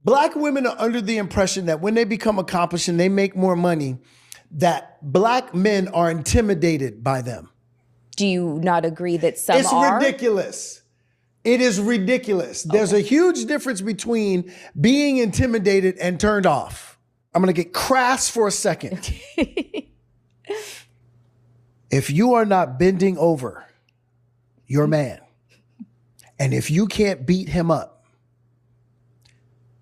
Black women are under the impression that when they become accomplished and they make more money, that black men are intimidated by them. Do you not agree that some are? It's ridiculous. It is ridiculous. There's a huge difference between being intimidated and turned off. I'm going to get crass for a second. If you are not bending over your man, and if you can't beat him up,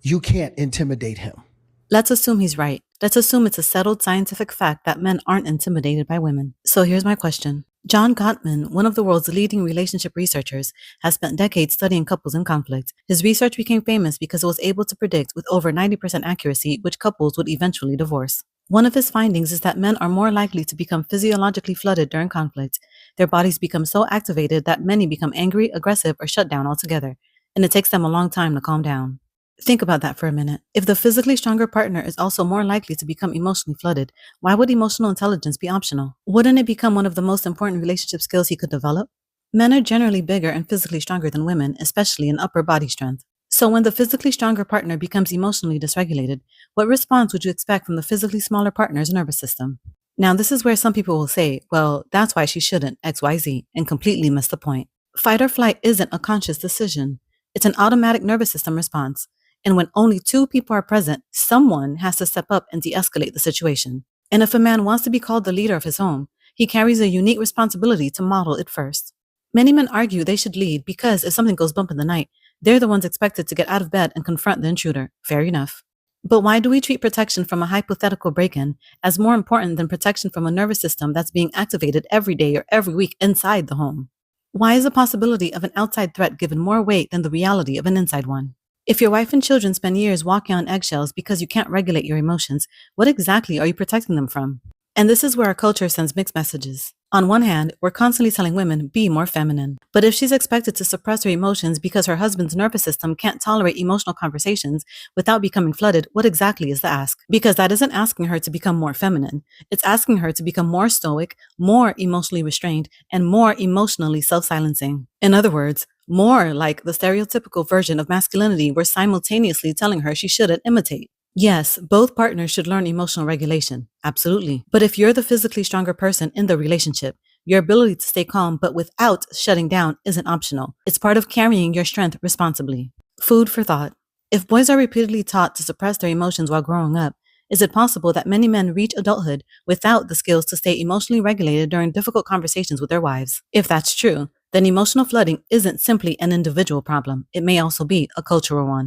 you can't intimidate him. Let's assume he's right. Let's assume it's a settled scientific fact that men aren't intimidated by women. So here's my question. John Gottman, one of the world's leading relationship researchers, has spent decades studying couples in conflict. His research became famous because it was able to predict with over 90% accuracy which couples would eventually divorce. One of his findings is that men are more likely to become physiologically flooded during conflict. Their bodies become so activated that many become angry, aggressive, or shut down altogether, and it takes them a long time to calm down. Think about that for a minute. If the physically stronger partner is also more likely to become emotionally flooded, why would emotional intelligence be optional? Wouldn't it become one of the most important relationship skills he could develop? Men are generally bigger and physically stronger than women, especially in upper body strength. So when the physically stronger partner becomes emotionally dysregulated, what response would you expect from the physically smaller partner's nervous system? Now, this is where some people will say, well, that's why she shouldn't, XYZ, and completely miss the point. Fight or flight isn't a conscious decision. It's an automatic nervous system response. And when only two people are present, someone has to step up and de-escalate the situation. And if a man wants to be called the leader of his home, he carries a unique responsibility to model it first. Many men argue they should lead because if something goes bump in the night, they're the ones expected to get out of bed and confront the intruder. Fair enough. But why do we treat protection from a hypothetical break-in as more important than protection from a nervous system that's being activated every day or every week inside the home? Why is the possibility of an outside threat given more weight than the reality of an inside one? If your wife and children spend years walking on eggshells because you can't regulate your emotions, what exactly are you protecting them from? And this is where our culture sends mixed messages. On one hand, we're constantly telling women, be more feminine. But if she's expected to suppress her emotions because her husband's nervous system can't tolerate emotional conversations without becoming flooded, what exactly is the ask? Because that isn't asking her to become more feminine. It's asking her to become more stoic, more emotionally restrained, and more emotionally self-silencing. In other words, more like the stereotypical version of masculinity we're simultaneously telling her she shouldn't imitate. Yes, both partners should learn emotional regulation. Absolutely. But if you're the physically stronger person in the relationship, your ability to stay calm but without shutting down isn't optional. It's part of carrying your strength responsibly. Food for thought. If boys are repeatedly taught to suppress their emotions while growing up, is it possible that many men reach adulthood without the skills to stay emotionally regulated during difficult conversations with their wives? If that's true, then emotional flooding isn't simply an individual problem. It may also be a cultural one.